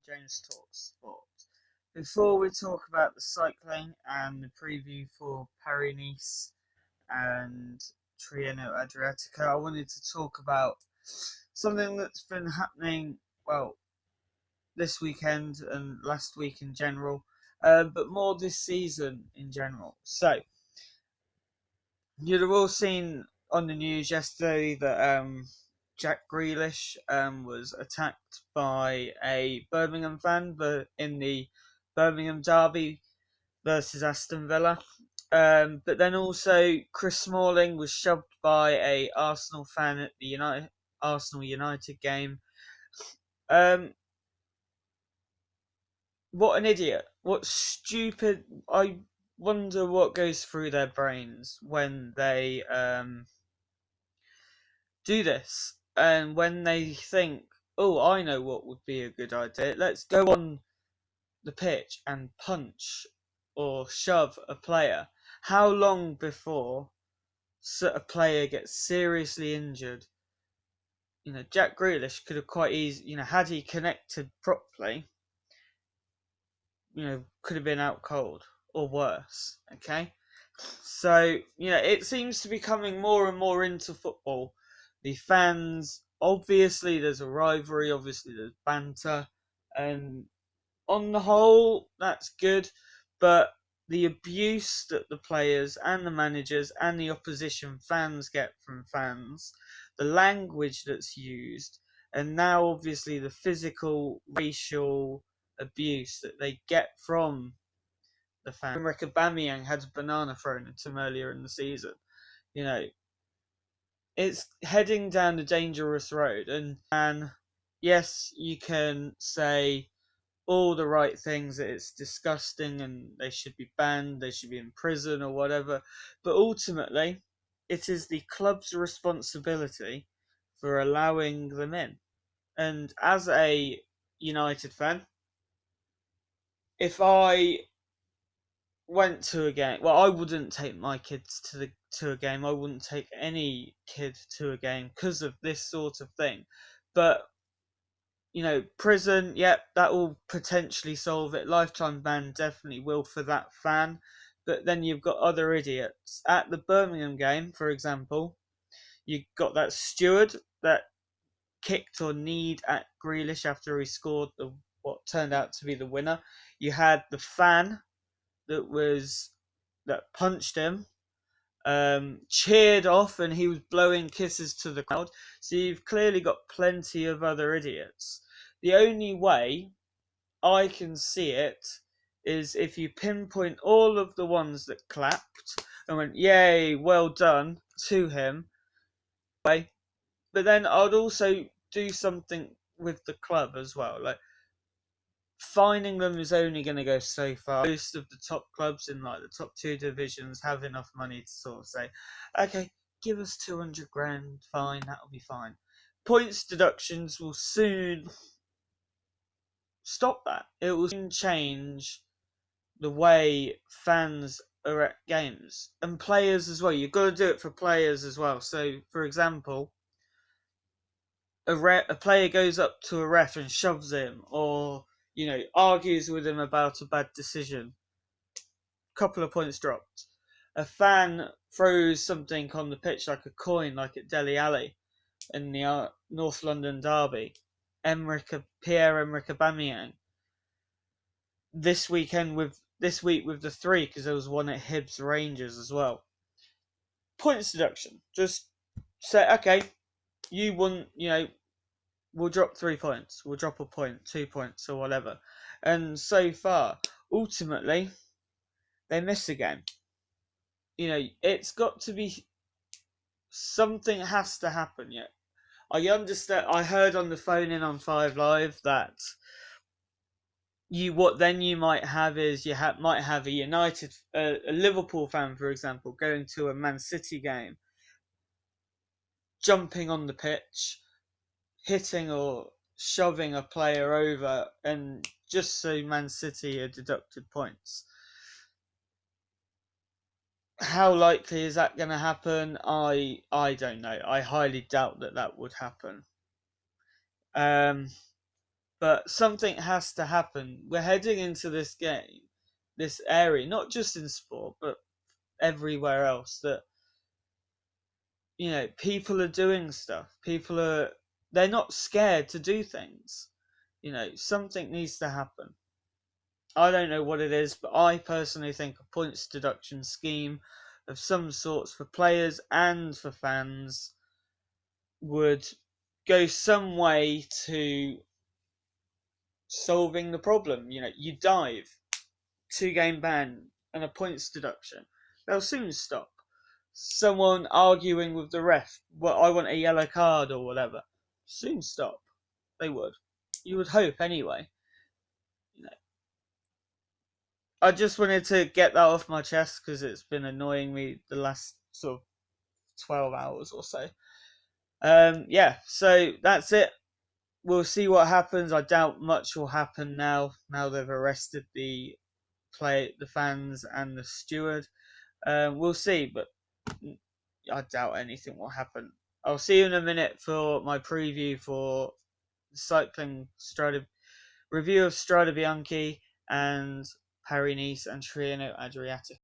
James Talks Sport. Before we talk about the cycling and the preview for Paris-Nice and Triano Adriatico, I wanted to talk about something that's been happening, well, this weekend and last week in general, but more this season in general. So, you'd have all seen on the news yesterday that Jack Grealish was attacked by a Birmingham fan in the Birmingham derby versus Aston Villa. But then also Chris Smalling was shoved by a Arsenal fan at the Arsenal United game. What an idiot. What stupid. I wonder what goes through their brains when they do this. And when they think, oh, I know what would be a good idea. Let's go on the pitch and punch or shove a player. How long before a player gets seriously injured? Jack Grealish could have quite easily, had he connected properly, could have been out cold or worse. Okay, so it seems to be coming more and more into football. The fans, obviously, there's a rivalry. Obviously, there's banter, and on the whole, that's good. But the abuse that the players and the managers and the opposition fans get from fans, the language that's used, and now obviously the physical, racial abuse that they get from the fans. Emre Aubameyang had a banana thrown at him earlier in the season. It's heading down a dangerous road, and yes, you can say all the right things, that it's disgusting and they should be banned, they should be in prison or whatever, but ultimately it is the club's responsibility for allowing them in. And as a United fan, if I went to a game, well, I wouldn't take my kids to a game. I wouldn't take any kid to a game because of this sort of thing. But prison, yep, that will potentially solve it. Lifetime ban definitely will for that fan. But then you've got other idiots. At the Birmingham game, for example, you got that steward that kicked or kneed at Grealish after he scored what turned out to be the winner. You had the fan that punched him, cheered off, and he was blowing kisses to the crowd. So you've clearly got plenty of other idiots. The only way I can see it is if you pinpoint all of the ones that clapped and went, yay, well done to him. But then I'd also do something with the club as well. Like, fining them is only going to go so far. Most of the top clubs in the top two divisions have enough money to sort of say, okay, give us 200 grand, fine, that'll be fine. Points deductions will soon stop that. It will soon change the way fans are at games and players as well. You've got to do it for players as well. So, for example, a player goes up to a ref and shoves him, or argues with him about a bad decision. Couple of points dropped. A fan throws something on the pitch like a coin, like at Dele Alli in the North London derby. Pierre-Emerick Aubameyang. This week with the 3, because there was one at Hibs Rangers as well. Points deduction. Just say, okay, you won. We'll drop 3 points. We'll drop a point, 2 points, or whatever. And so far, ultimately, they miss a game. It's got to be, something has to happen yet. I understand. I heard on the phone in on 5 Live that you might have is might have a Liverpool fan, for example, going to a Man City game, jumping on the pitch, hitting or shoving a player over, and just so Man City are deducted points. How likely is that going to happen? I don't know. I highly doubt that would happen. But But something has to happen. We're heading into this game, this area, not just in sport, but everywhere else, that people are doing stuff. They're not scared to do things. Something needs to happen. I don't know what it is, but I personally think a points deduction scheme of some sorts for players and for fans would go some way to solving the problem. You dive, 2-game ban, and a points deduction. They'll soon stop. Someone arguing with the ref, well, I want a yellow card or whatever, soon stop. They would. You would hope anyway. I just wanted to get that off my chest because it's been annoying me the last sort of 12 hours or so. Yeah, so that's it. We'll see what happens. I doubt much will happen now they've arrested the fans and the steward. We'll see, but I doubt anything will happen. I'll see you in a minute for my preview for cycling review of Strade Bianche and Paris-Nice and Tirreno Adriatico.